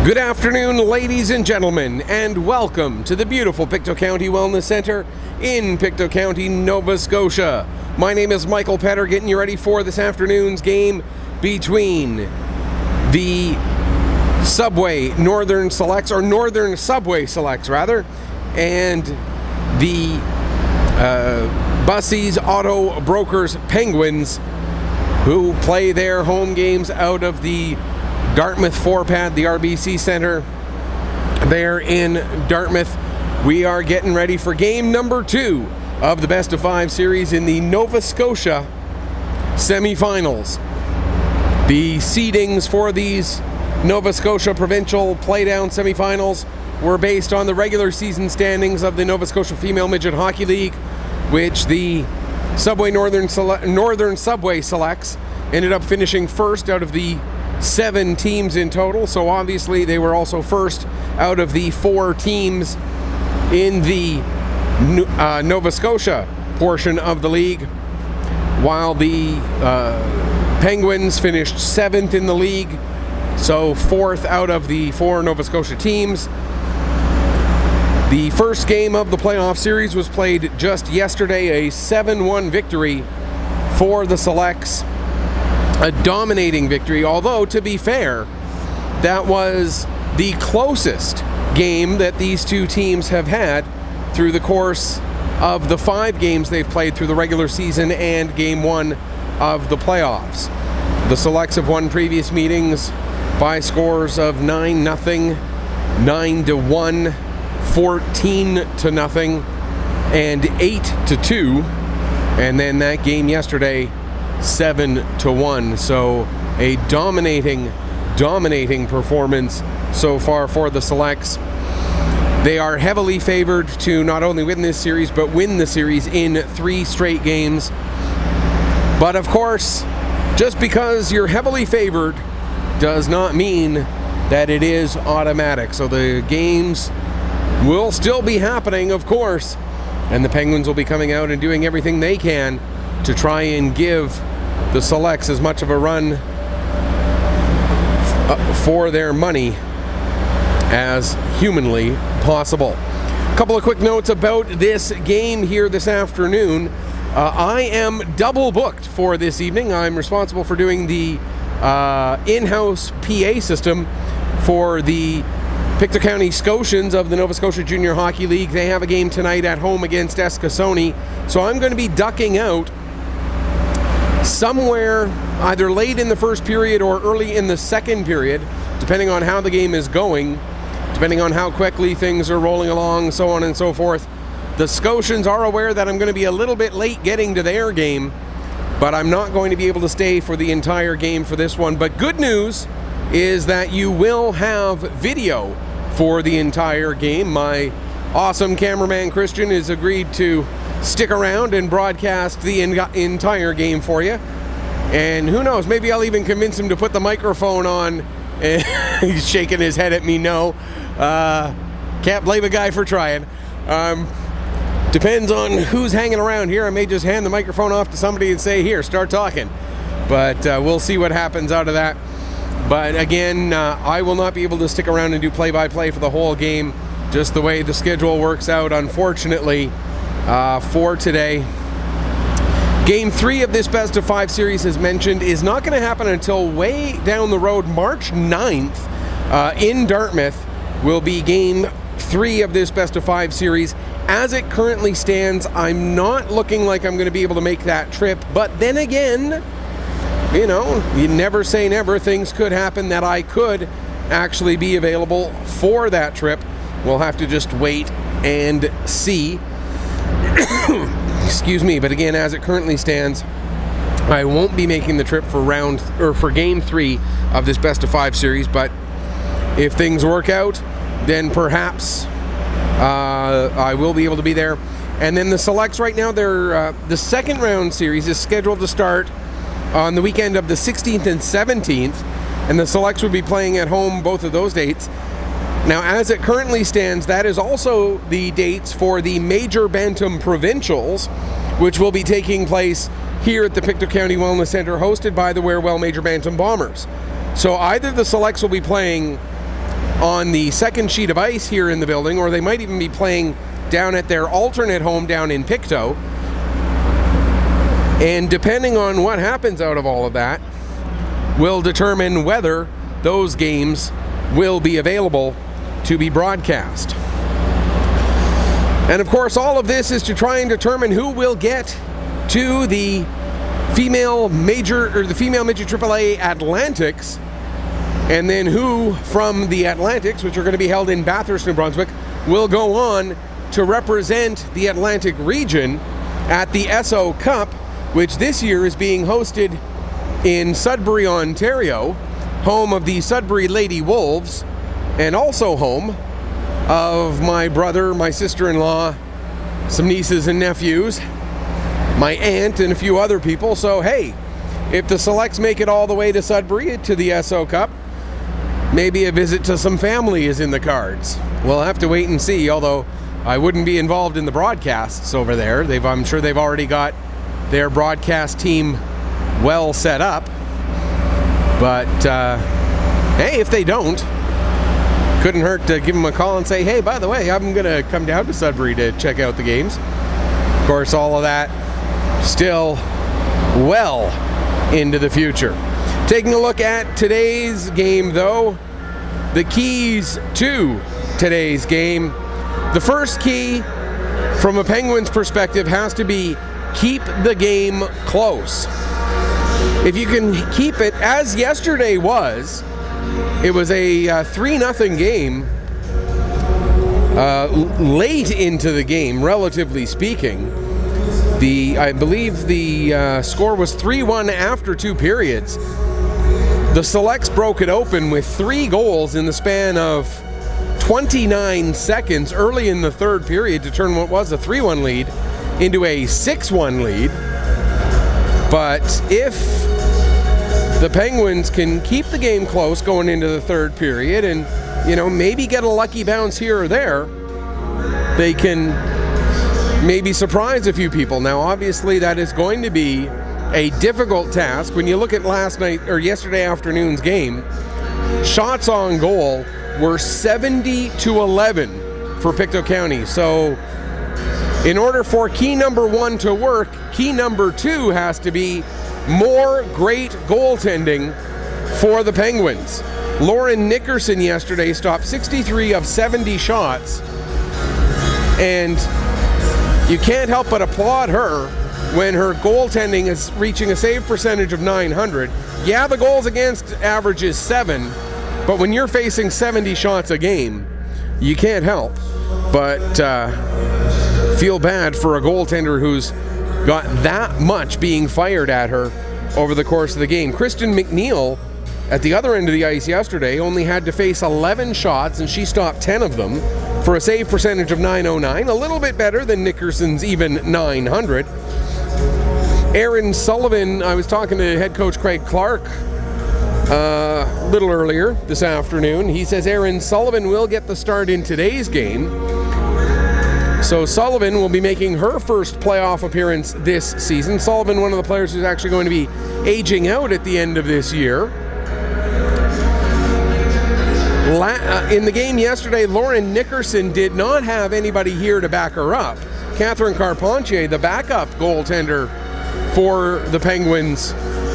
Good afternoon, ladies and gentlemen, and welcome to the beautiful Pictou County Wellness Center in Pictou County, Nova Scotia. My name is Michael Petter, getting you ready for this afternoon's game between the Northern Subway Selects, and the Bussey's Auto Brokers Penguins, who play their home games out of the Dartmouth 4-pad, the RBC Center there in Dartmouth. We are getting ready for game number 2 of the best of 5 series in the Nova Scotia semifinals. The seedings for these Nova Scotia provincial playdown semifinals were based on the regular season standings of the Nova Scotia Female Midget Hockey League, which the Northern Subway Selects ended up finishing first out of the 7 teams in total. So obviously they were also first out of the 4 teams in the Nova Scotia portion of the league, while the Penguins finished 7th in the league, so 4th out of the 4 Nova Scotia teams. The first game of the playoff series was played just yesterday, a 7-1 victory for the Selects. A dominating victory, although to be fair, that was the closest game that these two teams have had through the course of the 5 games they've played through the regular season and game 1 of the playoffs. The Selects have won previous meetings by scores of 9-0, 9-1, 14-0, and 8-2, and then that game yesterday 7-1. So a dominating performance so far for the Selects. They are heavily favored to not only win this series, but win the series in 3 straight games. But of course, just because you're heavily favored does not mean that it is automatic. So the games will still be happening, of course, and the Penguins will be coming out and doing everything they can to try and give the Selects as much of a run for their money as humanly possible. A couple of quick notes about this game here this afternoon. I am double booked for this evening. I'm responsible for doing the in-house PA system for the Pictou County Scotians of the Nova Scotia Junior Hockey League. They have a game tonight at home against Escasoni, so I'm going to be ducking out somewhere either late in the first period or early in the second period, depending on how the game is going, depending on how quickly things are rolling along, so on and so forth. The Scotians are aware that I'm going to be a little bit late getting to their game, but I'm not going to be able to stay for the entire game for this one. But good news is that you will have video for the entire game. My awesome cameraman Christian has agreed to stick around and broadcast the entire game for you. And who knows, maybe I'll even convince him to put the microphone on. He's shaking his head at me, no. Can't blame a guy for trying. Depends on who's hanging around here. I may just hand the microphone off to somebody and say, here, start talking. But we'll see what happens out of that. But again, I will not be able to stick around and do play-by-play for the whole game, just the way the schedule works out, unfortunately, for today. Game 3 of this best of 5 series, as mentioned, is not going to happen until way down the road. March 9th in Dartmouth will be game 3 of this best of 5 series. As it currently stands, I'm not looking like I'm going to be able to make that trip, but then again, you know, you never say never. Things could happen that I could actually be available for that trip. We'll have to just wait and see. Excuse me, but again, as it currently stands, I won't be making the trip for game 3 of this best of 5 series. But if things work out, then perhaps I will be able to be there. And then the Selects right now, the second round series is scheduled to start on the weekend of the 16th and 17th, and the Selects will be playing at home both of those dates. Now, as it currently stands, that is also the dates for the Major Bantam Provincials, which will be taking place here at the Pictou County Wellness Center, hosted by the Wherewell Major Bantam Bombers. So either the Selects will be playing on the second sheet of ice here in the building, or they might even be playing down at their alternate home down in Pictou. And depending on what happens out of all of that will determine whether those games will be available to be broadcast. And of course, all of this is to try and determine who will get to the female midget AAA Atlantics, and then who from the Atlantics, which are going to be held in Bathurst, New Brunswick, will go on to represent the Atlantic region at the SO Cup, which this year is being hosted in Sudbury, Ontario, home of the Sudbury Lady Wolves, and also home of my brother, my sister-in-law, some nieces and nephews, my aunt, and a few other people. So hey, if the Selects make it all the way to Sudbury to the SO Cup, maybe a visit to some family is in the cards. We'll have to wait and see, although I wouldn't be involved in the broadcasts over there. I'm sure they've already got their broadcast team well set up. But hey, if they don't, couldn't hurt to give them a call and say, hey, by the way, I'm going to come down to Sudbury to check out the games. Of course, all of that still well into the future. Taking a look at today's game, though, the keys to today's game. The first key from a Penguins perspective has to be keep the game close. If you can keep it as yesterday was, it was a 3-0 game late into the game, relatively speaking. I believe the score was 3-1 after 2 periods. The Selects broke it open with 3 goals in the span of 29 seconds early in the third period to turn what was a 3-1 lead into a 6-1 lead. But if the Penguins can keep the game close going into the third period and, maybe get a lucky bounce here or there, they can maybe surprise a few people. Now, obviously, that is going to be a difficult task. When you look at yesterday afternoon's game, shots on goal were 70-11 for Pictou County. So in order for key number 1 to work, key number 2 has to be more great goaltending for the Penguins. Lauren Nickerson yesterday stopped 63 of 70 shots, and you can't help but applaud her when her goaltending is reaching a save percentage of .900. Yeah, the goals against average is 7, but when you're facing 70 shots a game, you can't help but feel bad for a goaltender who's got that much being fired at her over the course of the game. Kristen McNeil at the other end of the ice yesterday only had to face 11 shots, and she stopped 10 of them for a save percentage of .909, a little bit better than Nickerson's even .900. Aaron Sullivan, I was talking to head coach Craig Clark a little earlier this afternoon. He says Aaron Sullivan will get the start in today's game. So Sullivan will be making her first playoff appearance this season. Sullivan, one of the players who's actually going to be aging out at the end of this year. In the game yesterday, Lauren Nickerson did not have anybody here to back her up. Catherine Carpentier, the backup goaltender for the Penguins,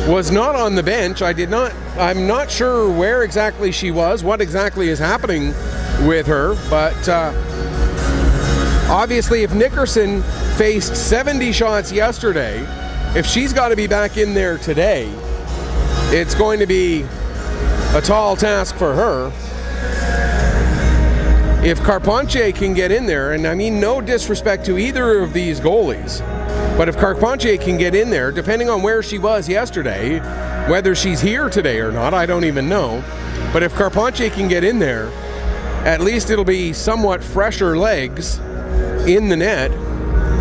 was not on the bench. I'm not sure where exactly she was, what exactly is happening with her, but obviously if Nickerson faced 70 shots yesterday, if she's got to be back in there today, it's going to be a tall task for her. If Carpentier can get in there, and I mean no disrespect to either of these goalies, but if Carpentier can get in there, depending on where she was yesterday, whether she's here today or not, I don't even know, but if Carpentier can get in there, at least it'll be somewhat fresher legs in the net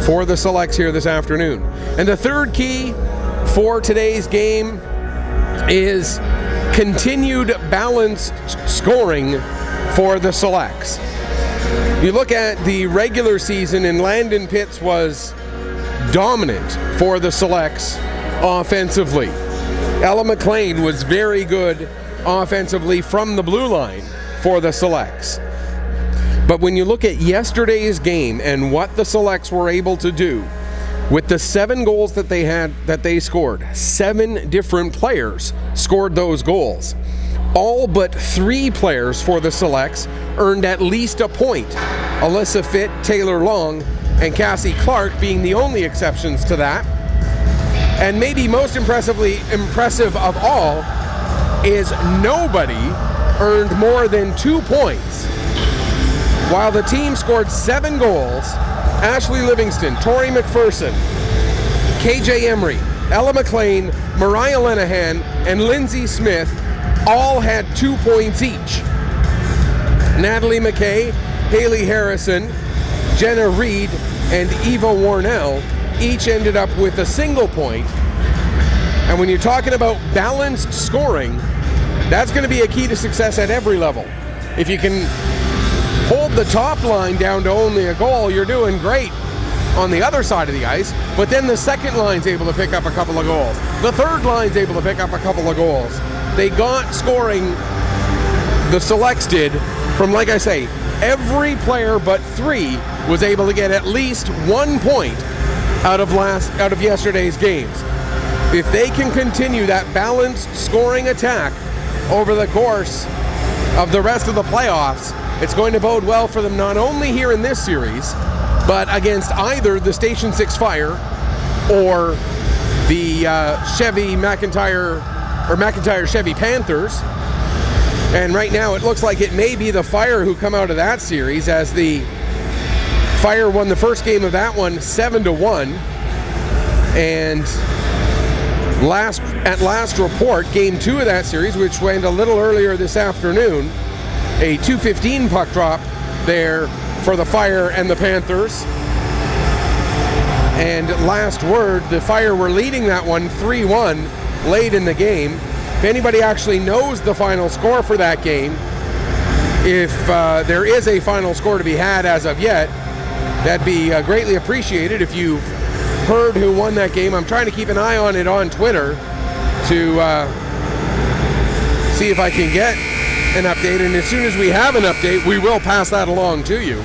for the Selects here this afternoon. And the third key for today's game is continued balanced scoring for the Selects. You look at the regular season, and Landon Pitts was dominant for the Selects offensively. Ella McLean was very good offensively from the blue line for the Selects. But when you look at yesterday's game and what the Selects were able to do with the 7 goals that they scored, 7 different players scored those goals. All but 3 players for the Selects earned at least a point. Alyssa Fitt, Taylor Long, and Cassie Clark being the only exceptions to that. And maybe most impressive of all is nobody earned more than 2 points. While the team scored 7 goals, Ashley Livingston, Tori McPherson, KJ Emery, Ella McLean, Mariah Lenahan, and Lindsay Smith all had 2 points each. Natalie McKay, Haley Harrison, Jenna Reed, and Eva Warnell each ended up with a single point. And when you're talking about balanced scoring, that's going to be a key to success at every level. If you can hold the top line down to only a goal, you're doing great on the other side of the ice, but then the second line's able to pick up a couple of goals. The third line's able to pick up a couple of goals. They got scoring, the Selects did, from, like I say, every player but 3 was able to get at least 1 point out of yesterday's games. If they can continue that balanced scoring attack over the course of the rest of the playoffs, it's going to bode well for them not only here in this series, but against either the Station 6 Fire or the McIntyre Chevy Panthers. And right now it looks like it may be the Fire who come out of that series, as the Fire won the first game of that one 7-1. And last report, game 2 of that series, which went a little earlier this afternoon, a 2:15 puck drop there for the Fire and the Panthers. And last word, the Fire were leading that one 3-1 late in the game. If anybody actually knows the final score for that game, if there is a final score to be had as of yet, that'd be greatly appreciated. If you've heard who won that game, I'm trying to keep an eye on it on Twitter to see if I can get an update, and as soon as we have an update, we will pass that along to you.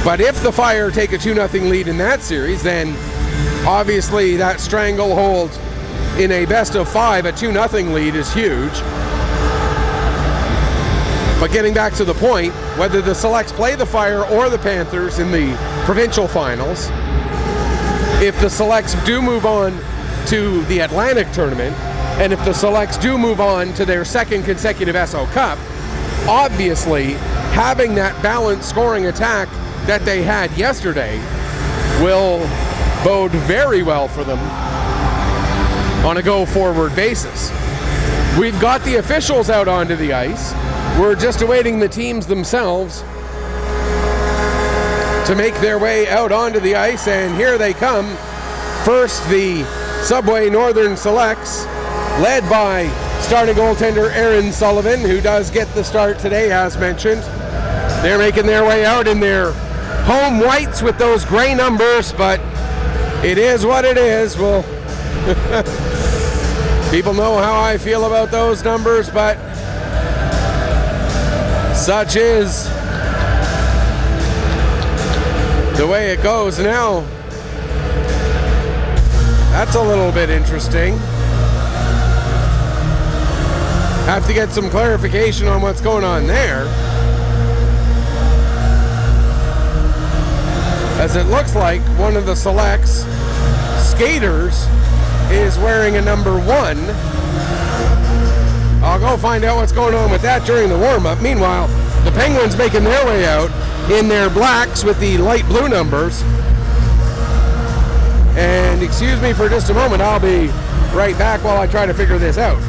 But if the Fire take a 2-0 lead in that series, then obviously that stranglehold in a best-of-5, a 2-0 lead is huge. But getting back to the point, whether the Selects play the Fire or the Panthers in the provincial finals, if the Selects do move on to the Atlantic tournament, and if the Selects do move on to their second consecutive SO Cup, obviously having that balanced scoring attack that they had yesterday will bode very well for them on a go-forward basis. We've got the officials out onto the ice. We're just awaiting the teams themselves to make their way out onto the ice, and here they come. First, the Subway Northern Selects, led by starting goaltender Aaron Sullivan, who does get the start today, as mentioned. They're making their way out in their home whites with those gray numbers, but it is what it is. Well, people know how I feel about those numbers, but such is the way it goes now. That's a little bit interesting. Have to get some clarification on what's going on there, as it looks like one of the Selects skaters is wearing a number 1. I'll go find out what's going on with that during the warm-up. Meanwhile, the Penguins making their way out in their blacks with the light blue numbers. And excuse me for just a moment, I'll be right back while I try to figure this out.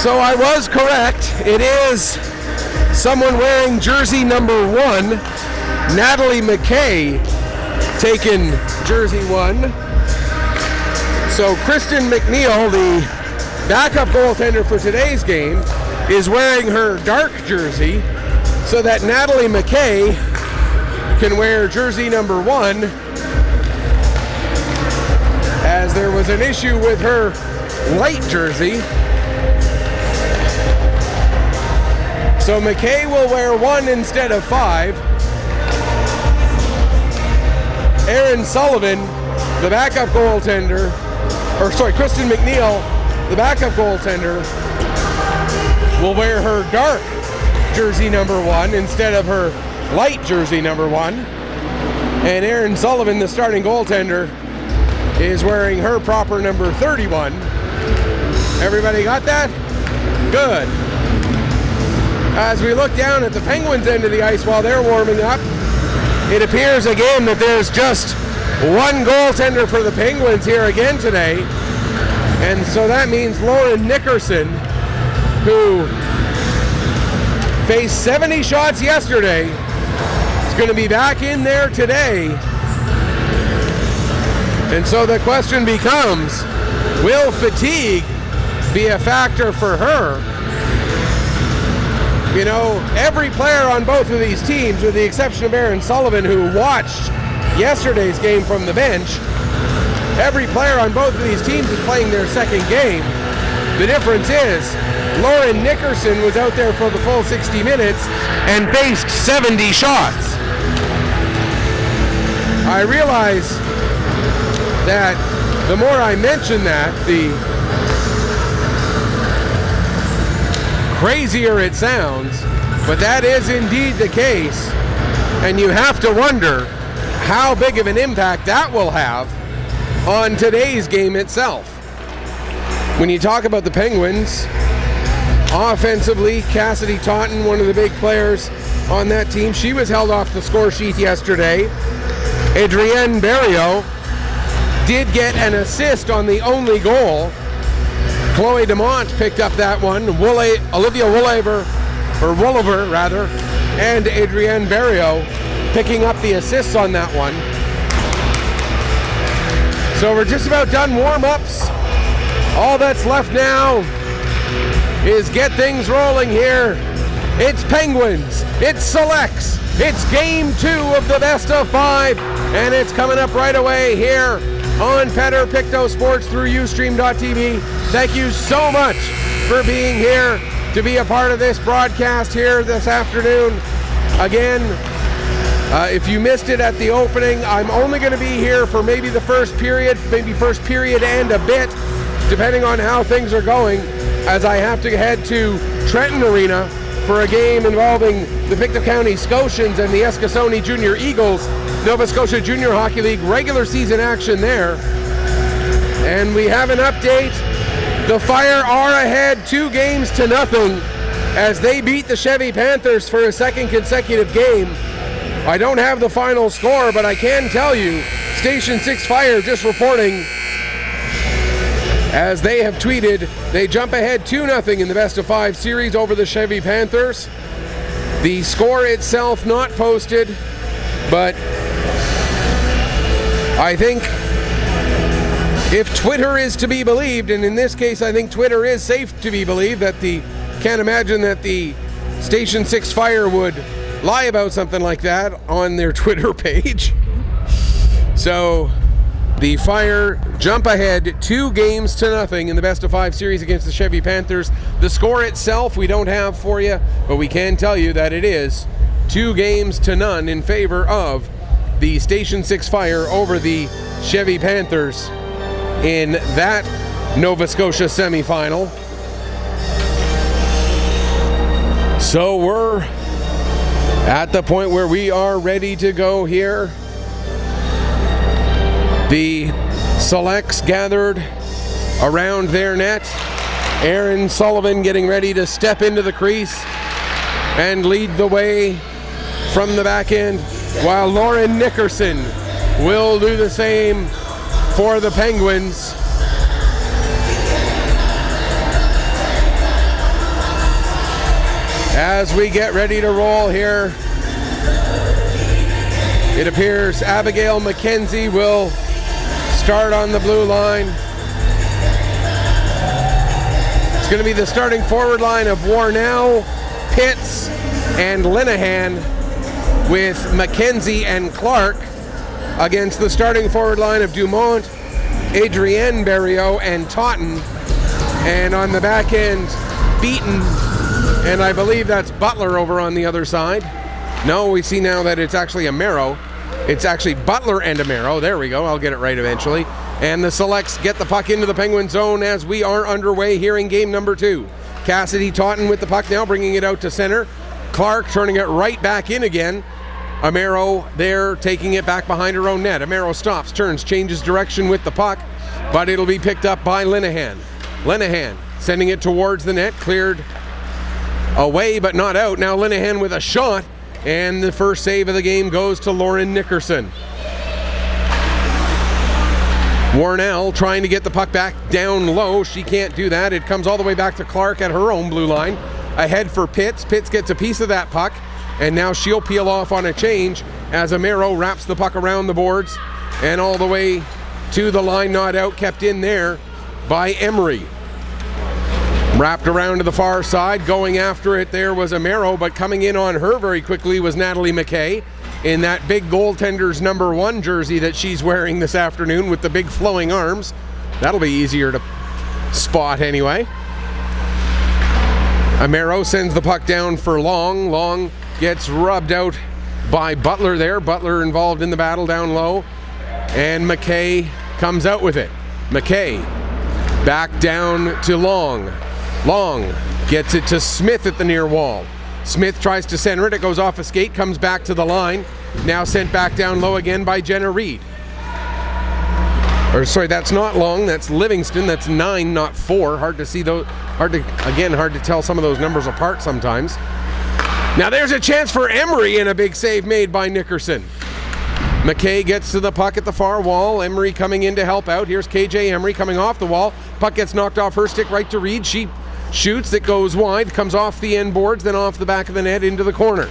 So I was correct. It is someone wearing jersey number 1, Natalie McKay, taking jersey 1. So Kristen McNeil, the backup goaltender for today's game, is wearing her dark jersey so that Natalie McKay can wear jersey number 1, as there was an issue with her light jersey. So McKay will wear 1 instead of 5. Aaron Sullivan, the backup goaltender, Kristen McNeil, the backup goaltender, will wear her dark jersey number 1 instead of her light jersey number 1. And Aaron Sullivan, the starting goaltender, is wearing her proper number 31. Everybody got that? Good. As we look down at the Penguins' end of the ice while they're warming up, it appears again that there's just one goaltender for the Penguins here again today. And so that means Lauren Nickerson, who faced 70 shots yesterday, is going to be back in there today. And so the question becomes, will fatigue be a factor for her? You know, every player on both of these teams, with the exception of Aaron Sullivan, who watched yesterday's game from the bench, every player on both of these teams is playing their second game. The difference is, Lauren Nickerson was out there for the full 60 minutes and faced 70 shots. I realize that the more I mention that, the crazier it sounds, but that is indeed the case, and you have to wonder how big of an impact that will have on today's game itself. When you talk about the Penguins, offensively, Cassidy Taunton, one of the big players on that team, she was held off the score sheet yesterday. Adrienne Barrio did get an assist on the only goal. Chloe DeMont picked up that one. Olivia Wooliver, and Adrienne Barrio picking up the assists on that one. So we're just about done warm-ups. All that's left now is get things rolling here. It's Penguins, it's Selects, it's game 2 of the best of 5, and it's coming up right away here on Pictou Sports through Ustream.tv. Thank you so much for being here to be a part of this broadcast here this afternoon. Again, if you missed it at the opening, I'm only going to be here for maybe the first period and a bit, depending on how things are going, as I have to head to Trenton Arena for a game involving the Pictou County Scotians and the Eskasoni Junior Eagles, Nova Scotia Junior Hockey League regular season action there. And we have an update. The Fire are ahead 2-0 as they beat the Chevy Panthers for a second consecutive game. I don't have the final score, but I can tell you, Station 6 Fire just reporting, as they have tweeted, they jump ahead 2-0 in the best of 5 series over the Chevy Panthers. The score itself not posted, but I think if Twitter is to be believed, and in this case I think Twitter is safe to be believed, can't imagine that the Station 6 Fire would lie about something like that on their Twitter page. So the Fire jump ahead 2-0 in the best of 5 series against the Chevy Panthers. The score itself we don't have for you, but we can tell you that it is 2-0 in favor of the Station 6 Fire over the Chevy Panthers in that Nova Scotia semifinal. So we're at the point where we are ready to go here. The Selects gathered around their net. Aaron Sullivan getting ready to step into the crease and lead the way from the back end, while Lauren Nickerson will do the same for the Penguins. As we get ready to roll here, it appears Abigail McKenzie will start on the blue line. It's going to be the starting forward line of Warnell, Pitts, and Linehan, with McKenzie and Clark against the starting forward line of Dumont, Adrienne Berriot, and Totten. And on the back end, Beaton, and I believe that's Butler over on the other side. No, we see now that it's actually Amaro. It's actually Butler and Amaro. There we go. I'll get it right eventually. And the Selects get the puck into the Penguin zone as we are underway here in game number 2. Cassidy Totten with the puck now, bringing it out to center. Clark turning it right back in again. Amaro there, taking it back behind her own net. Amaro stops, turns, changes direction with the puck, but it'll be picked up by Linehan. Linehan sending it towards the net, cleared away but not out. Now Linehan with a shot, and the first save of the game goes to Lauren Nickerson. Warnell trying to get the puck back down low. She can't do that. It comes all the way back to Clark at her own blue line. Ahead for Pitts. Pitts gets a piece of that puck, and now she'll peel off on a change as Amaro wraps the puck around the boards and all the way to the line, not out, kept in there by Emery. Wrapped around to the far side, going after it there was Amaro, but coming in on her very quickly was Natalie McKay in that big goaltender's number 1 jersey that she's wearing this afternoon with the big flowing arms. That'll be easier to spot anyway. Amaro sends the puck down for Long. Long gets rubbed out by Butler there. Butler involved in the battle down low. And McKay comes out with it. McKay back down to Long. Long gets it to Smith at the near wall. Smith tries to center it. It goes off a skate, comes back to the line. Now sent back down low again by Jenna Reed. Or sorry, that's not Long, that's Livingston. That's 9, not 4. Hard to see those. Hard to tell some of those numbers apart sometimes. Now there's a chance for Emery and a big save made by Nickerson. McKay gets to the puck at the far wall. Emery coming in to help out. Here's KJ Emery coming off the wall. Puck gets knocked off her stick right to Reed. She shoots, it goes wide, comes off the end boards, then off the back of the net into the corner.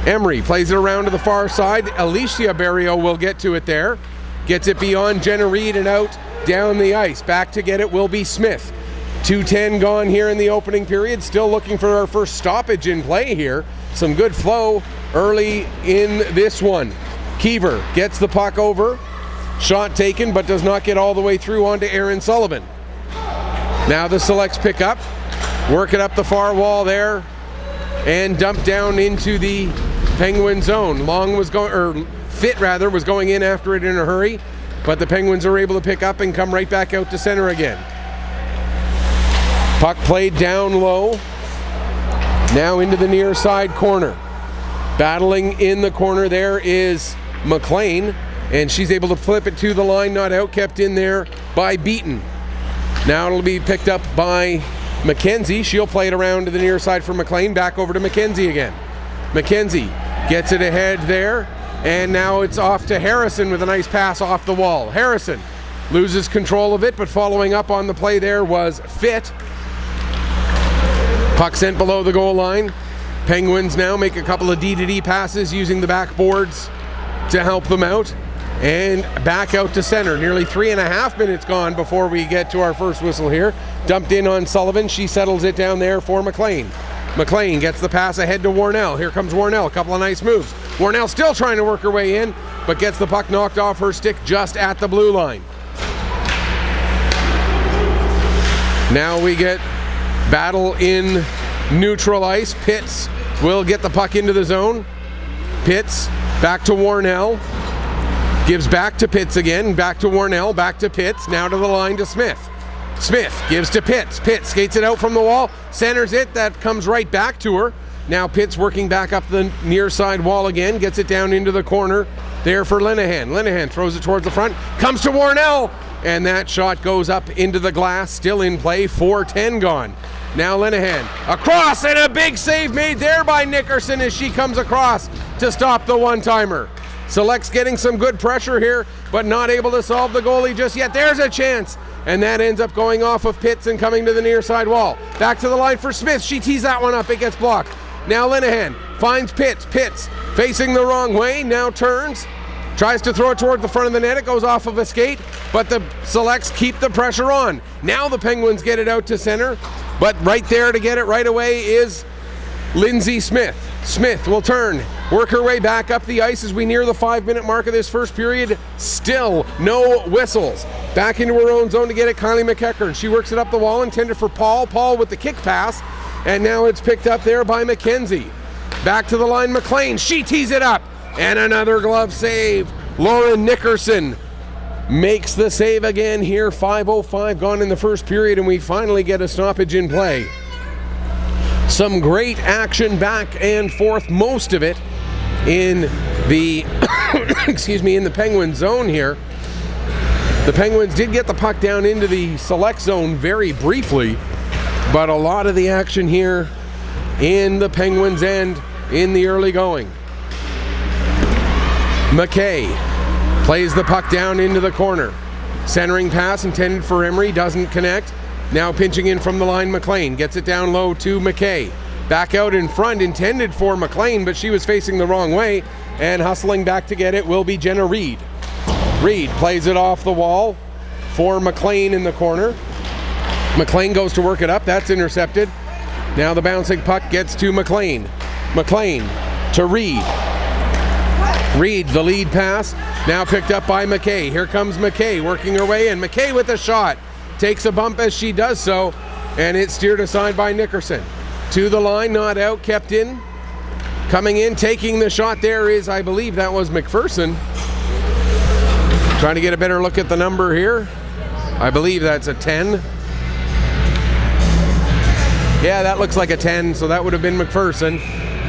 Emery plays it around to the far side. Alicia Berriot will get to it there. Gets it beyond Jenna Reed and out down the ice. Back to get it will be Smith. 2:10 gone here in the opening period. Still looking for our first stoppage in play here. Some good flow early in this one. Keever gets the puck over. Shot taken, but does not get all the way through onto Aaron Sullivan. Now the Selects pick up. Work it up the far wall there. And dump down into the Penguin zone. Long was going, or Fit rather, was going in after it in a hurry. But the Penguins are able to pick up and come right back out to center again. Puck played down low. Now into the near side corner. Battling in the corner there is McLean, and she's able to flip it to the line, not out, kept in there by Beaton. Now it'll be picked up by McKenzie. She'll play it around to the near side for McLean, back over to McKenzie again. McKenzie gets it ahead there, and now it's off to Harrison with a nice pass off the wall. Harrison loses control of it, but following up on the play there was Fit. Puck sent below the goal line. Penguins now make a couple of D-to-D passes using the backboards to help them out. And back out to center. Nearly 3.5 minutes gone before we get to our first whistle here. Dumped in on Sullivan. She settles it down there for McLean. McLean gets the pass ahead to Warnell. Here comes Warnell. A couple of nice moves. Warnell still trying to work her way in, but gets the puck knocked off her stick just at the blue line. Now we get battle in neutral ice. Pitts will get the puck into the zone. Pitts back to Warnell. Gives back to Pitts again. Back to Warnell. Back to Pitts. Now to the line to Smith. Smith gives to Pitts. Pitts skates it out from the wall. Centers it. That comes right back to her. Now Pitts working back up the near side wall again. Gets it down into the corner there for Linehan. Linehan throws it towards the front. Comes to Warnell. And that shot goes up into the glass. Still in play. 4:10 gone. Now Linehan across, and a big save made there by Nickerson as she comes across to stop the one-timer. Selects getting some good pressure here, but not able to solve the goalie just yet. There's a chance, and that ends up going off of Pitts and coming to the near side wall. Back to the line for Smith. She tees that one up. It gets blocked. Now Linehan finds Pitts. Pitts facing the wrong way, now turns. Tries to throw it toward the front of the net. It goes off of a skate, but the Selects keep the pressure on. Now the Penguins get it out to center, but right there to get it right away is Lindsay Smith. Smith will turn, work her way back up the ice as we near the 5-minute mark of this first period. Still no whistles. Back into her own zone to get it, Kylie McEachern. She works it up the wall, intended for Paul. Paul with the kick pass, and now it's picked up there by McKenzie. Back to the line, McLean. She tees it up. And another glove save. Lauren Nickerson makes the save again here. 5:05 gone in the first period, and we finally get a stoppage in play. Some great action back and forth, most of it in the in the Penguin zone here. The Penguins did get the puck down into the Select zone very briefly, but a lot of the action here in the Penguins' end in the early going. McKay plays the puck down into the corner. Centering pass intended for Emery, doesn't connect. Now pinching in from the line, McLean gets it down low to McKay. Back out in front, intended for McLean, but she was facing the wrong way, and hustling back to get it will be Jenna Reed. Reed plays it off the wall for McLean in the corner. McLean goes to work it up, that's intercepted. Now the bouncing puck gets to McLean. McLean to Reed. Reed, the lead pass, now picked up by McKay. Here comes McKay working her way in. McKay with a shot. Takes a bump as she does so, and it's steered aside by Nickerson. To the line, not out, kept in. Coming in, taking the shot there is, I believe that was McPherson. Trying to get a better look at the number here. I believe that's a 10. Yeah, that looks like a 10, so that would have been McPherson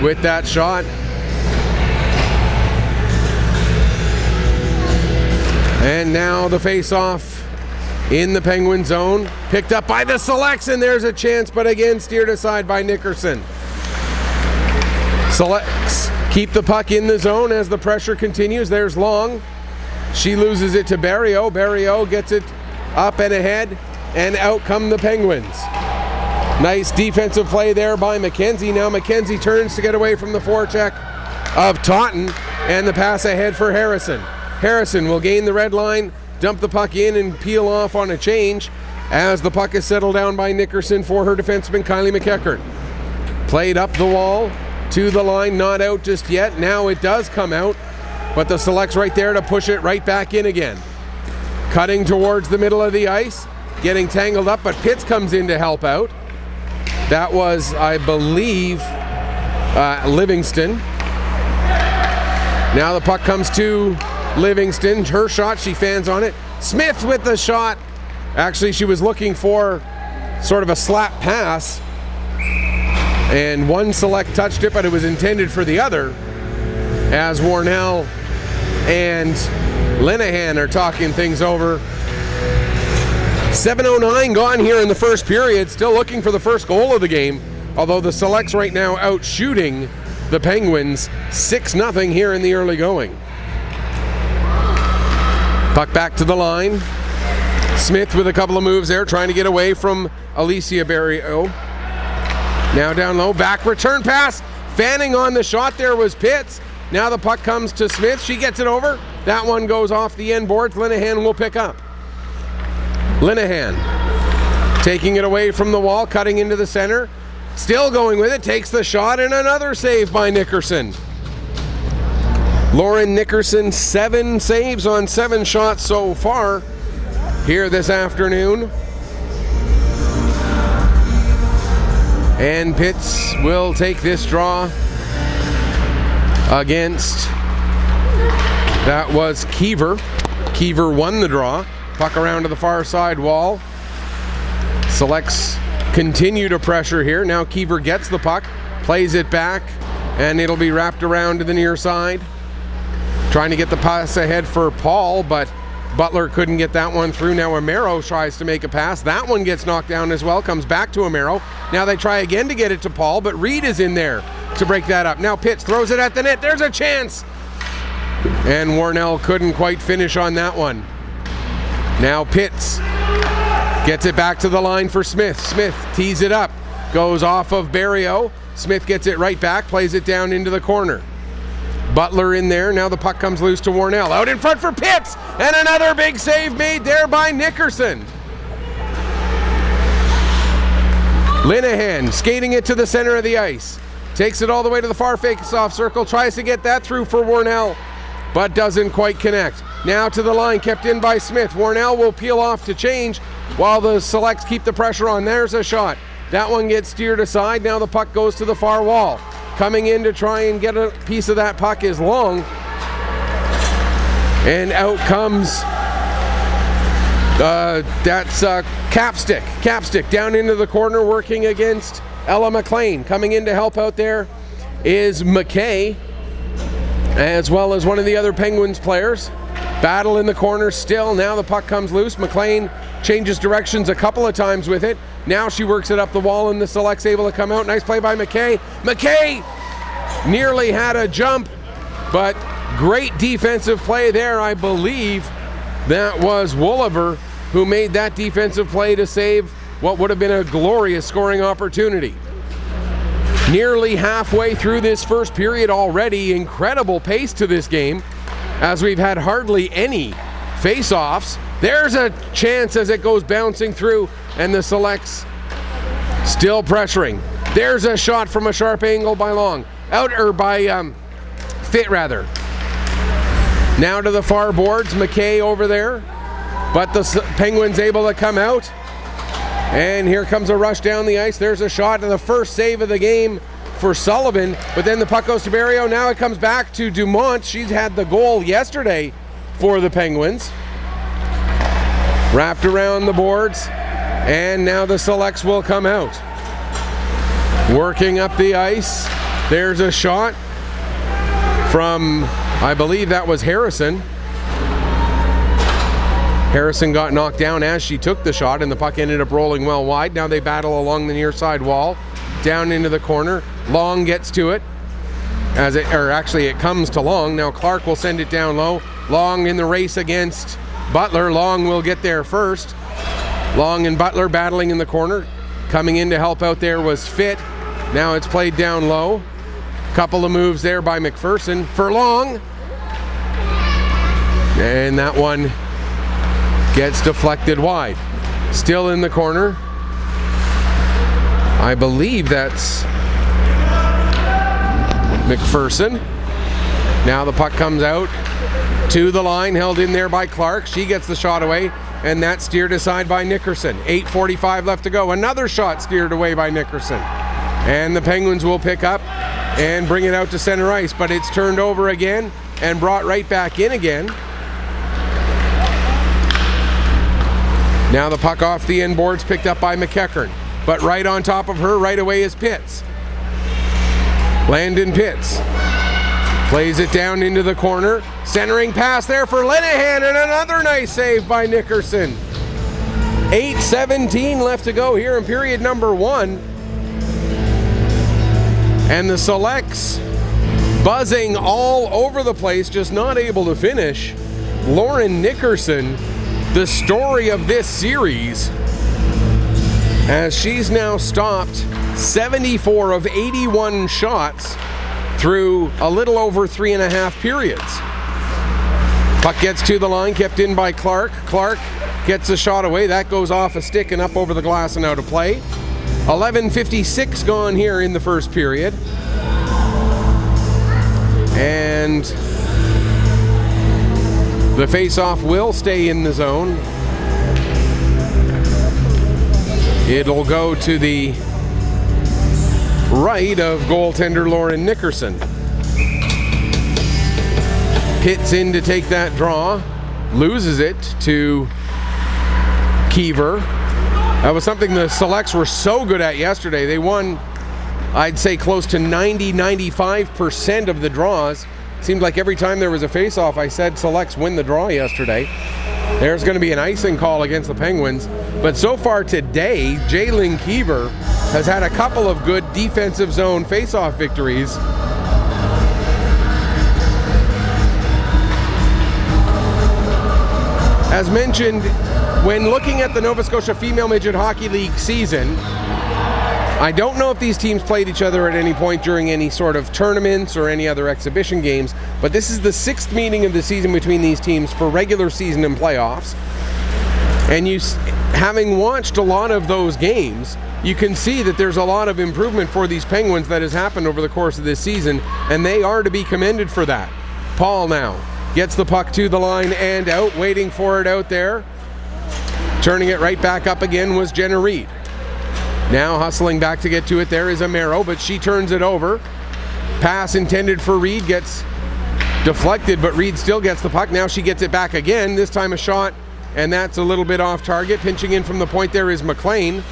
with that shot. And now the face-off in the Penguin zone. Picked up by the Selects, and there's a chance, but again steered aside by Nickerson. Selects keep the puck in the zone as the pressure continues. There's Long. She loses it to Barrio. Barrio gets it up and ahead, and out come the Penguins. Nice defensive play there by McKenzie. Now McKenzie turns to get away from the forecheck of Taunton, and the pass ahead for Harrison. Harrison will gain the red line, dump the puck in, and peel off on a change as the puck is settled down by Nickerson for her defenseman Kylie McEachern. Played up the wall to the line, not out just yet. Now it does come out, but the Select's right there to push it right back in again. Cutting towards the middle of the ice, getting tangled up, but Pitts comes in to help out. That was, I believe, Livingston. Now the puck comes to Livingston. Her shot, she fans on it. Smith with the shot. Actually, she was looking for sort of a slap pass, and one Select touched it, but it was intended for the other, as Warnell and Linehan are talking things over. 7:09 gone here in the first period. Still looking for the first goal of the game, although the Selects right now out shooting the Penguins 6-0 here in the early going. Puck back to the line. Smith with a couple of moves there, trying to get away from Alicia Barrio. Now down low, back return pass. Fanning on the shot there was Pitts. Now the puck comes to Smith. She gets it over. That one goes off the end boards. Linehan will pick up. Linehan taking it away from the wall, cutting into the center. Still going with it, takes the shot, and another save by Nickerson. Lauren Nickerson, 7 saves on 7 shots so far here this afternoon. And Pitts will take this draw against, that was Keever. Keever won the draw. Puck around to the far side wall. Selects continue to pressure here. Now Keever gets the puck, plays it back, and it'll be wrapped around to the near side. Trying to get the pass ahead for Paul, but Butler couldn't get that one through. Now Amaro tries to make a pass. That one gets knocked down as well, comes back to Amaro. Now they try again to get it to Paul, but Reed is in there to break that up. Now Pitts throws it at the net. There's a chance. And Warnell couldn't quite finish on that one. Now Pitts gets it back to the line for Smith. Smith tees it up, goes off of Barrio. Smith gets it right back, plays it down into the corner. Butler in there. Now the puck comes loose to Warnell. Out in front for Pitts. And another big save made there by Nickerson. Linehan skating it to the center of the ice. Takes it all the way to the far face-off circle. Tries to get that through for Warnell, but doesn't quite connect. Now to the line, kept in by Smith. Warnell will peel off to change while the Selects keep the pressure on. There's a shot. That one gets steered aside. Now the puck goes to the far wall. Coming in to try and get a piece of that puck is Long. And out comes, Capstick. Capstick down into the corner working against Ella McLean. Coming in to help out there is McKay, as well as one of the other Penguins players. Battle in the corner still. Now the puck comes loose. McLean changes directions a couple of times with it. Now she works it up the wall and the Select's able to come out. Nice play by McKay. McKay nearly had a jump, but great defensive play there. I believe that was Wolliver who made that defensive play to save what would have been a glorious scoring opportunity. Nearly halfway through this first period already. Incredible pace to this game, as we've had hardly any face-offs. There's a chance as it goes bouncing through, and the Selects still pressuring. There's a shot from a sharp angle by Long. Fit rather. Now to the far boards, McKay over there, but the Penguins able to come out. And here comes a rush down the ice. There's a shot, and the first save of the game for Sullivan, but then the puck goes to Barrio. Now it comes back to Dumont. She's had the goal yesterday for the Penguins. Wrapped around the boards, and now the Selects will come out. Working up the ice. There's a shot from, I believe that was Harrison. Harrison got knocked down as she took the shot, and the puck ended up rolling well wide. Now they battle along the near side wall, down into the corner. Long gets to it, it comes to Long. Now Clark will send it down low. Long in the race against Butler. Long will get there first. Long and Butler battling in the corner. Coming in to help out there was Fit. Now it's played down low. Couple of moves there by McPherson for Long. And that one gets deflected wide. Still in the corner. I believe that's McPherson. Now the puck comes out to the line, held in there by Clark. She gets the shot away, and that's steered aside by Nickerson. 8:45 left to go. Another shot steered away by Nickerson. And the Penguins will pick up and bring it out to center ice, but it's turned over again and brought right back in again. Now the puck off the end boards, picked up by McEachern, but right on top of her right away is Pitts. Landon Pitts plays it down into the corner. Centering pass there for Linehan, and another nice save by Nickerson. 8:17 left to go here in period number 1. And the Selects buzzing all over the place, just not able to finish. Lauren Nickerson, the story of this series, as she's now stopped 74 of 81 shots through a little over 3.5 periods. Puck gets to the line, kept in by Clark. Clark gets a shot away. That goes off a stick and up over the glass and out of play. 11:56 gone here in the first period. And the face-off will stay in the zone. It'll go to the right of goaltender Lauren Nickerson. Pitts in to take that draw, loses it to Kiever. That was something the Selects were so good at yesterday. They won, I'd say, close to 90-95% of the draws. Seemed like every time there was a face-off, I said Selects win the draw yesterday. There's going to be an icing call against the Penguins. But so far today, Jalen Kiever has had a couple of good defensive zone face-off victories. As mentioned, when looking at the Nova Scotia Female Midget Hockey League season, I don't know if these teams played each other at any point during any sort of tournaments or any other exhibition games, but this is the 6th meeting of the season between these teams for regular season and playoffs. And having watched a lot of those games, you can see that there's a lot of improvement for these Penguins that has happened over the course of this season, and they are to be commended for that. Paul now gets the puck to the line and out, waiting for it out there. Turning it right back up again was Jenna Reed. Now hustling back to get to it there is Amaro, but she turns it over. Pass intended for Reed gets deflected, but Reed still gets the puck. Now she gets it back again, this time a shot, and that's a little bit off target. Pinching in from the point there is McLean.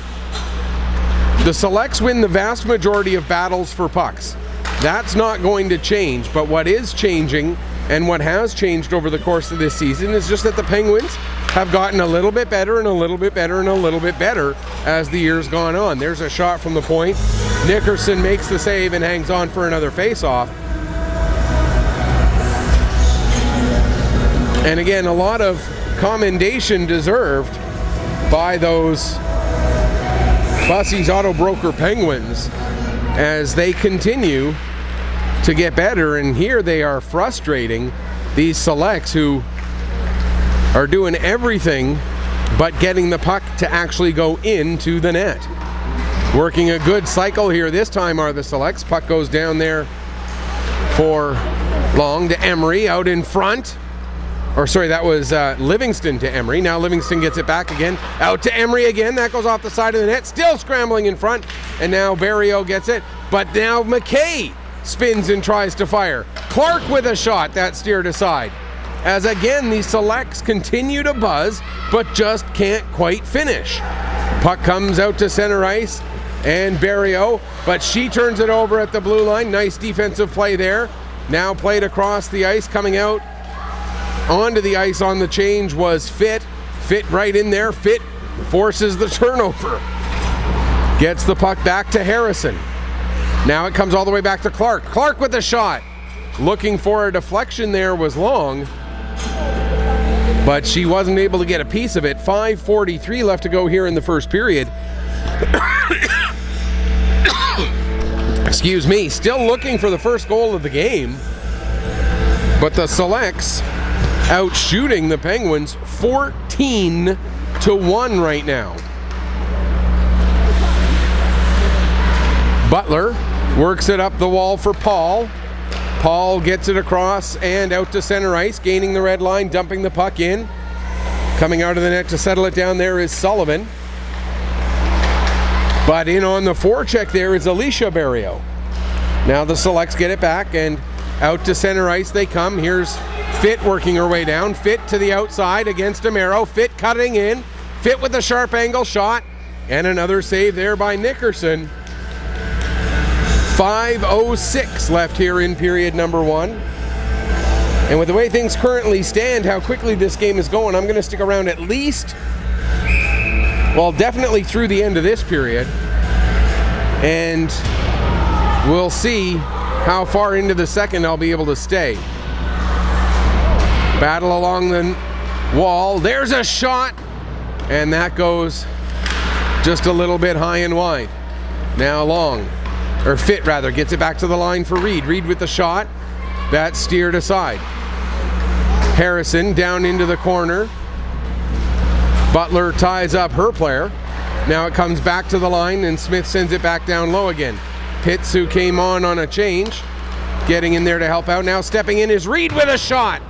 The Selects win the vast majority of battles for pucks. That's not going to change, but what is changing and what has changed over the course of this season is just that the Penguins have gotten a little bit better and a little bit better and a little bit better as the year's gone on. There's a shot from the point. Nickerson makes the save and hangs on for another face-off. And again, a lot of commendation deserved by those Bussey's Auto Broker Penguins as they continue to get better, and here they are frustrating these Selects who are doing everything but getting the puck to actually go into the net. Working a good cycle here this time are the Selects. Puck goes down there for long to Emery out in front. Or sorry, that was Livingston to Emery. Now Livingston gets it back again. Out to Emery again. That goes off the side of the net. Still scrambling in front. And now Barrio gets it. But now McKay spins and tries to fire. Clark with a shot. That steered aside. As again, the Selects continue to buzz, but just can't quite finish. Puck comes out to center ice. And Barrio. But she turns it over at the blue line. Nice defensive play there. Now played across the ice. Coming out onto the ice on the change was Fit. Fit right in there. Fit forces the turnover. Gets the puck back to Harrison. Now it comes all the way back to Clark. Clark with the shot. Looking for a deflection there was Long, but she wasn't able to get a piece of it. 5:43 left to go here in the first period. Excuse me. Still looking for the first goal of the game, but the Selects out shooting the Penguins 14-1 right now. Butler works it up the wall for Paul. Paul gets it across and out to center ice, gaining the red line, dumping the puck in. Coming out of the net to settle it down there is Sullivan. But in on the forecheck there is Alicia Barrio. Now the Selects get it back and out to center ice they come. Here's Fit working her way down. Fit to the outside against Amaro. Fit cutting in. Fit with a sharp angle shot. And another save there by Nickerson. 5:06 left here in period number 1. And with the way things currently stand, how quickly this game is going, I'm going to stick around at least, well, definitely through the end of this period. And we'll see how far into the second I'll be able to stay. Battle along the wall. There's a shot. And that goes just a little bit high and wide. Now Long, or Fit rather, gets it back to the line for Reed. Reed with the shot. That's steered aside. Harrison down into the corner. Butler ties up her player. Now it comes back to the line and Smith sends it back down low again. Pitts, who came on a change, getting in there to help out. Now stepping in is Reed with a shot.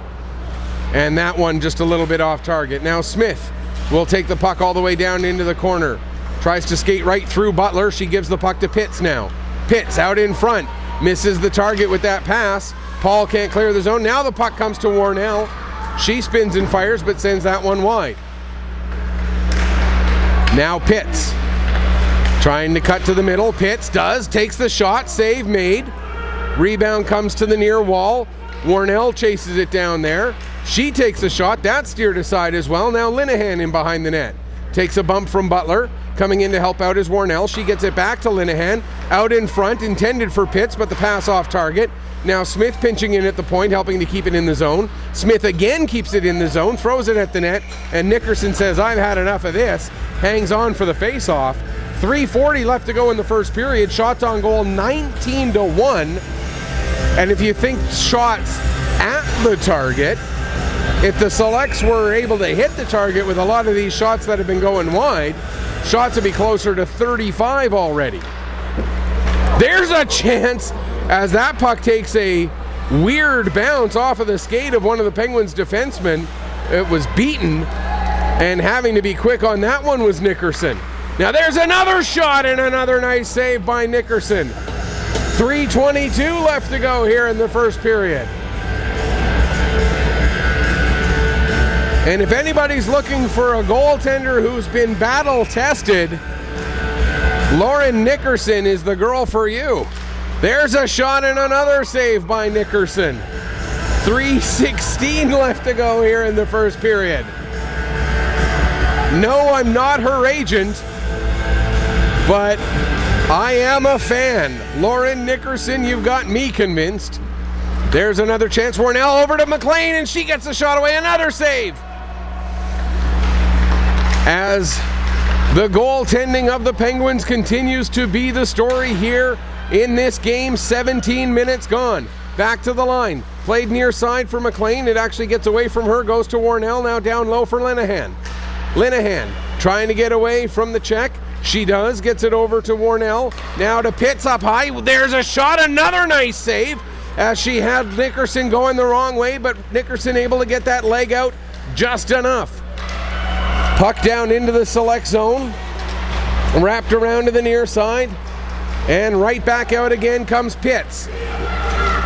And that one just a little bit off target. Now Smith will take the puck all the way down into the corner. Tries to skate right through Butler. She gives the puck to Pitts now. Pitts out in front. Misses the target with that pass. Paul can't clear the zone. Now the puck comes to Warnell. She spins and fires but sends that one wide. Now Pitts trying to cut to the middle. Pitts does. Takes the shot. Save made. Rebound comes to the near wall. Warnell chases it down there. She takes a shot. That's steered aside as well. Now Linehan in behind the net. Takes a bump from Butler. Coming in to help out is Warnell. She gets it back to Linehan. Out in front, intended for Pitts, but the pass off target. Now Smith pinching in at the point, helping to keep it in the zone. Smith again keeps it in the zone, throws it at the net, and Nickerson says, I've had enough of this. Hangs on for the face-off. 3:40 left to go in the first period. Shots on goal 19-1. And if you think shots at the target, if the Selects were able to hit the target with a lot of these shots that have been going wide, shots would be closer to 35 already. There's a chance as that puck takes a weird bounce off of the skate of one of the Penguins' defensemen. It was beaten, and having to be quick on that one was Nickerson. Now there's another shot and another nice save by Nickerson. 3:22 left to go here in the first period. And if anybody's looking for a goaltender who's been battle tested, Lauren Nickerson is the girl for you. There's a shot and another save by Nickerson. 3:16 left to go here in the first period. No, I'm not her agent, but I am a fan. Lauren Nickerson, you've got me convinced. There's another chance. Warnell over to McLean, and she gets the shot away. Another save. As the goaltending of the Penguins continues to be the story here in this game. 17 minutes gone. Back to the line. Played near side for McLean. It actually gets away from her. Goes to Warnell. Now down low for Linehan. Linehan trying to get away from the check. She does. Gets it over to Warnell. Now to Pitts up high. There's a shot. Another nice save as she had Nickerson going the wrong way, but Nickerson able to get that leg out just enough. Puck down into the select zone. Wrapped around to the near side. And right back out again comes Pitts.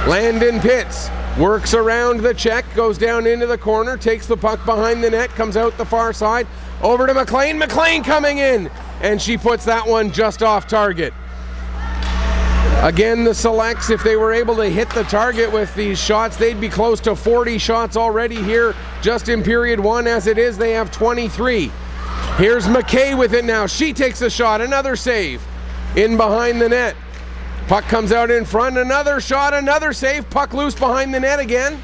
Landon Pitts works around the check, goes down into the corner, takes the puck behind the net, comes out the far side, over to McLean. McLean coming in, and she puts that one just off target. Again, the Selects, if they were able to hit the target with these shots, they'd be close to 40 shots already here just in period one. As it is, they have 23. Here's McKay with it now. She takes a shot, another save in behind the net. Puck comes out in front, another shot, another save. Puck loose behind the net again.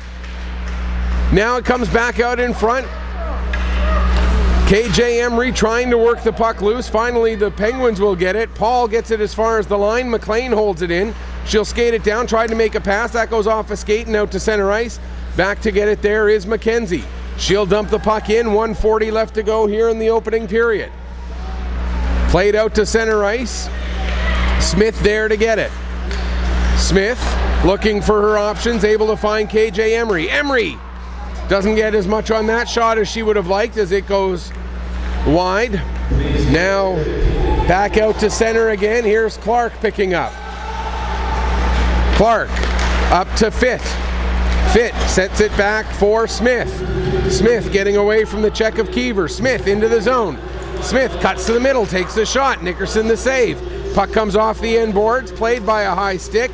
Now it comes back out in front. KJ Emery trying to work the puck loose. Finally, the Penguins will get it. Paul gets it as far as the line. McLean holds it in. She'll skate it down, try to make a pass. That goes off a skate and out to center ice. Back to get it there is McKenzie. She'll dump the puck in. 1:40 left to go here in the opening period. Played out to center ice. Smith there to get it. Smith looking for her options, able to find KJ Emery. Emery doesn't get as much on that shot as she would have liked as it goes wide. Now back out to center again. Here's Clark picking up. Clark up to Fitt. Fitt sets it back for Smith. Smith getting away from the check of Keever. Smith into the zone. Smith cuts to the middle, takes the shot. Nickerson the save. Puck comes off the end boards, played by a high stick.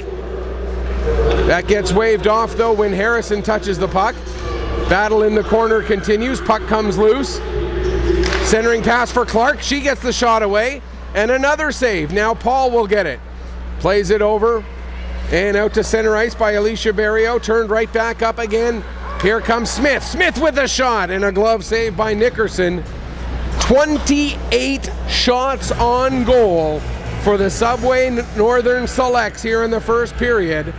That gets waved off though when Harrison touches the puck. Battle in the corner continues. Puck comes loose. Centering pass for Clark. She gets the shot away. And another save. Now Paul will get it. Plays it over. And out to center ice by Alicia Barrio. Turned right back up again. Here comes Smith. Smith with a shot. And a glove save by Nickerson. 28 shots on goal for the Subway Northern Selects here in the first period.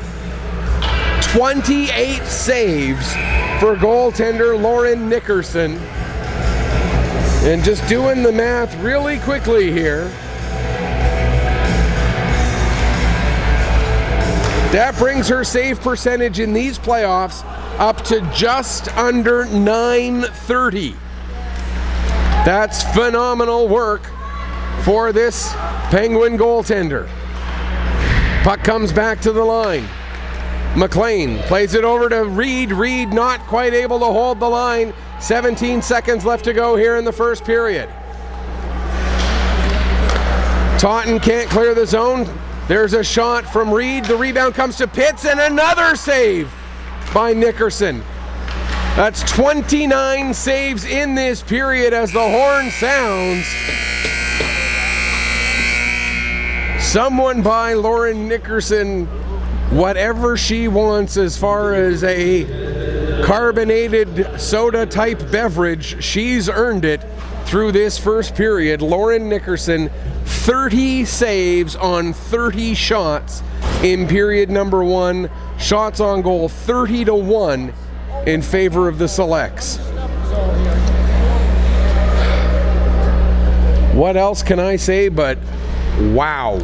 28 saves for goaltender Lauren Nickerson. And just doing the math really quickly here, that brings her save percentage in these playoffs up to just under .930. That's phenomenal work for this Penguin goaltender. Puck comes back to the line. McLean plays it over to Reed. Reed not quite able to hold the line. 17 seconds left to go here in the first period. Taunton can't clear the zone. There's a shot from Reed. The rebound comes to Pitts and another save by Nickerson. That's 29 saves in this period as the horn sounds. Someone buy Lauren Nickerson whatever she wants as far as a carbonated soda type beverage. She's earned it. through this first period. Lauren Nickerson, 30 saves on 30 shots in period number 1. Shots on goal 30-1 in favor of the Selects. What else can I say but wow.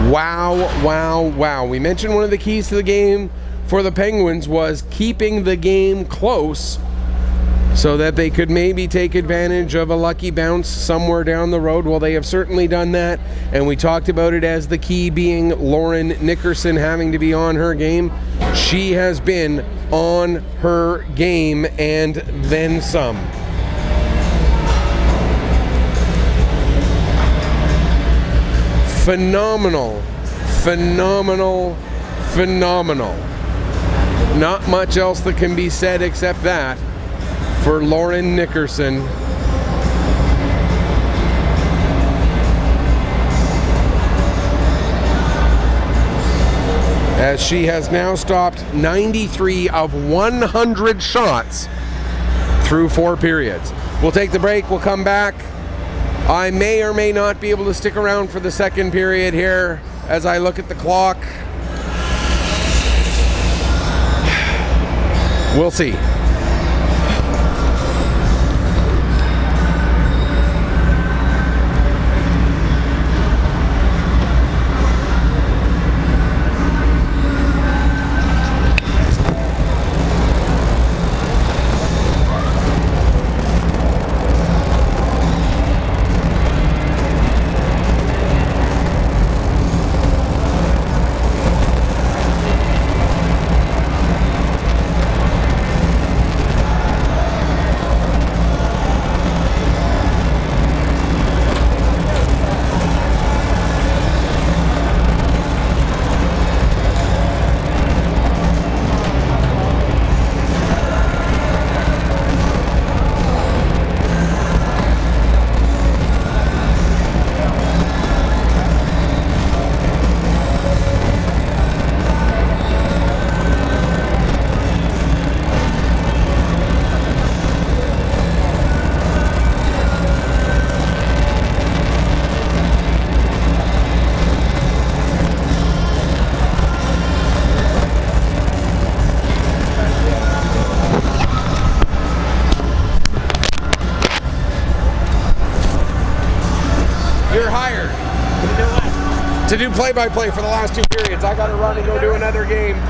Wow, wow, wow. We mentioned one of the keys to the game for the Penguins was keeping the game close so that they could maybe take advantage of a lucky bounce somewhere down the road. Well, they have certainly done that, and we talked about it as the key being Lauren Nickerson having to be on her game. She has been on her game and then some. Phenomenal, phenomenal, phenomenal. Not much else that can be said except that for Lauren Nickerson. As she has now stopped 93 of 100 shots through 4 periods. We'll take the break, we'll come back. I may or may not be able to stick around for the second period here as I look at the clock. We'll see. To do play-by-play for the last 2 periods. I got to run and go do another game. We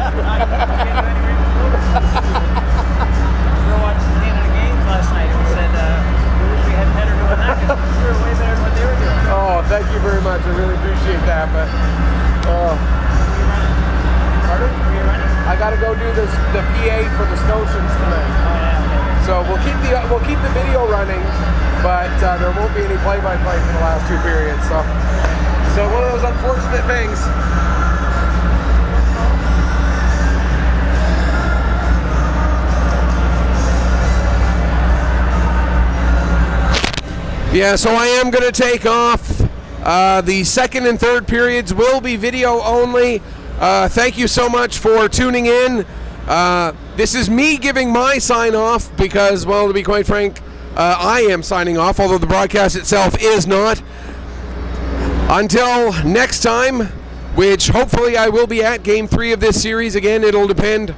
were watching Canada games last night, and we said we wish we had Petter doing that because we were way better than what they were doing. Oh, thank you very much. I really appreciate that. But Pardon? Were you running? I got to go do the PA for the Scotians tonight. Oh yeah. Okay. So we'll keep the video running, but there won't be any play-by-play for the last 2 periods. So one of those unfortunate things. Yeah, so I am going to take off. The second and third periods will be video only. Thank you so much for tuning in. This is me giving my sign off because, well, to be quite frank, I am signing off, although the broadcast itself is not. Until next time, which hopefully I will be at Game 3 of this series. Again, it'll depend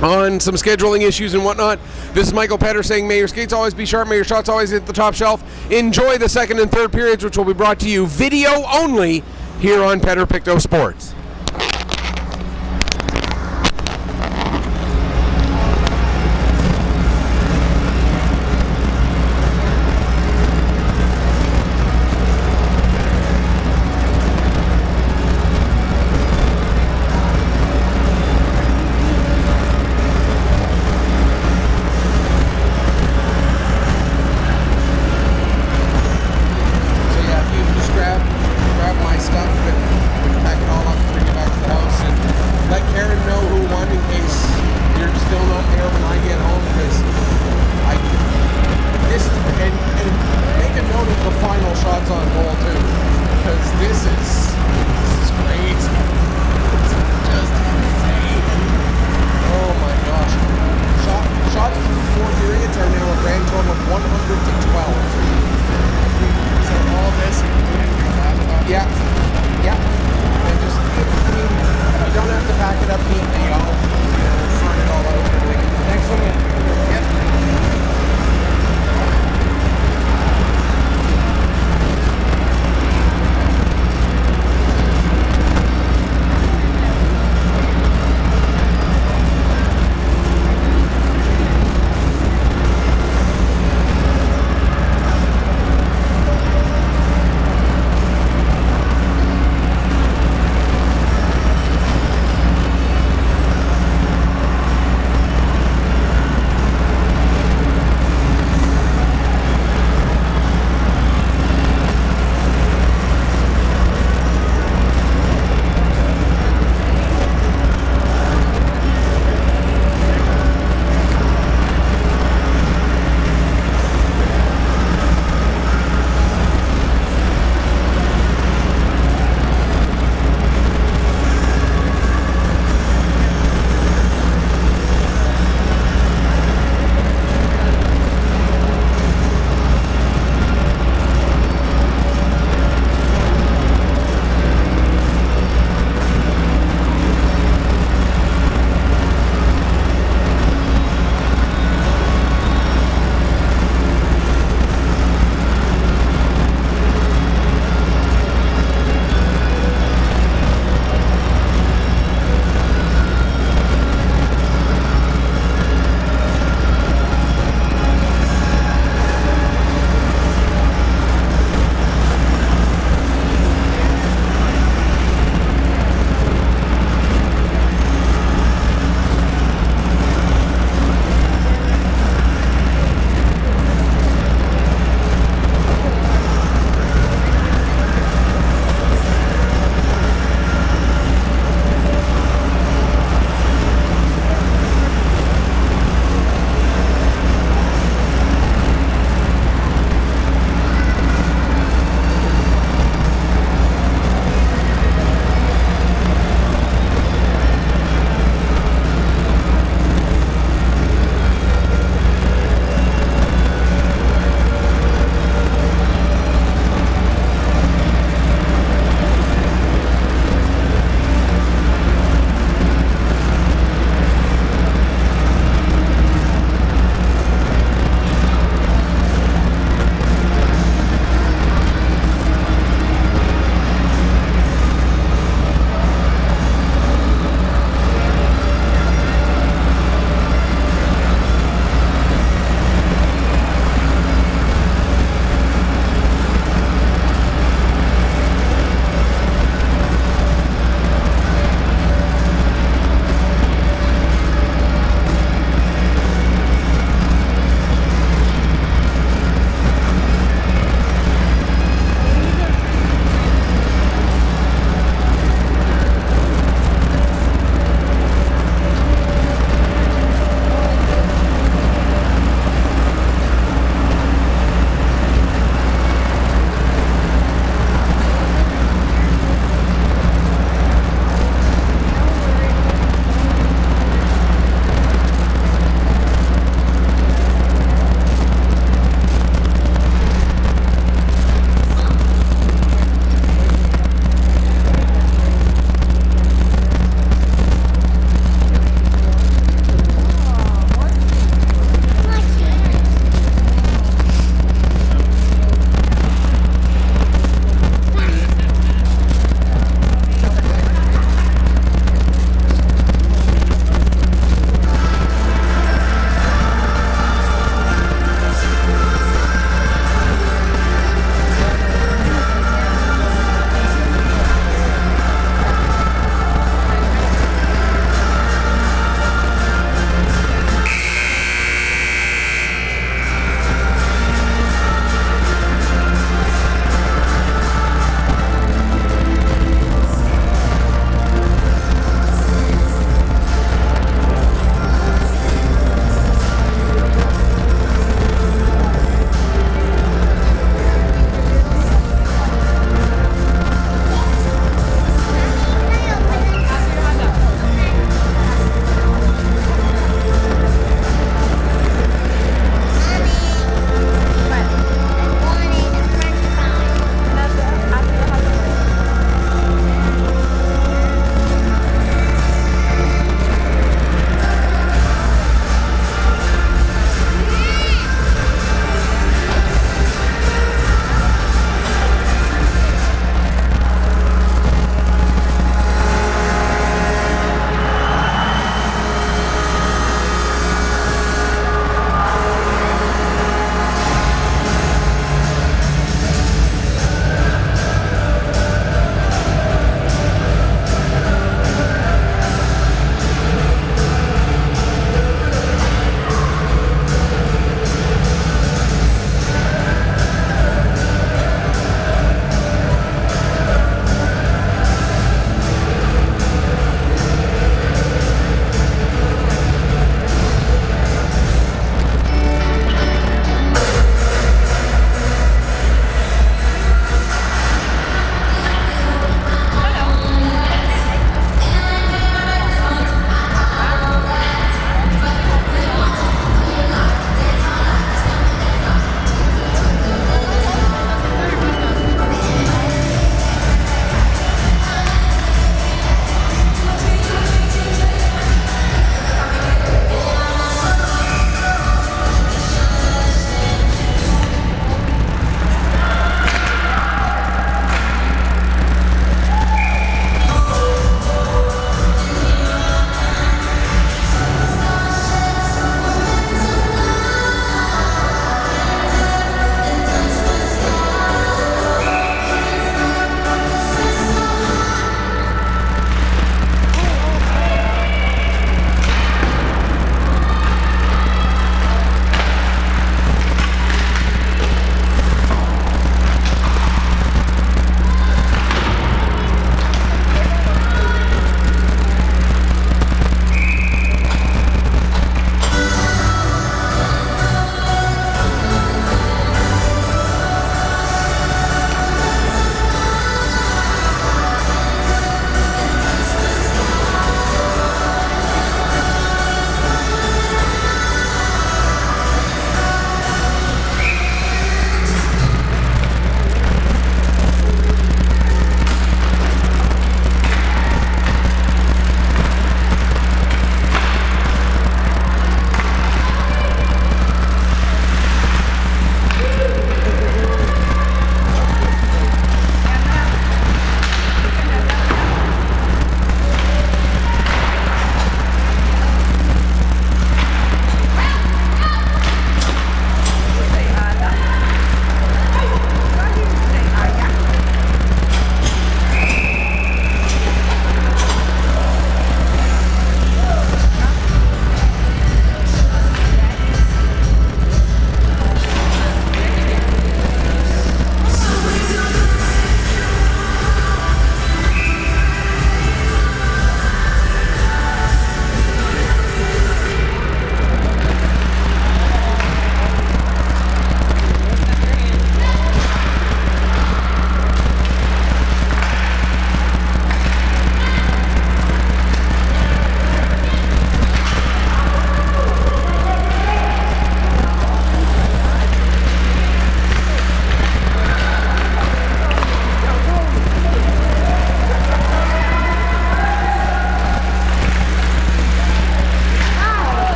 on some scheduling issues and whatnot. This is Michael Petter saying, may your skates always be sharp, may your shots always hit the top shelf. Enjoy the second and third periods, which will be brought to you video only here on Pictou Sports.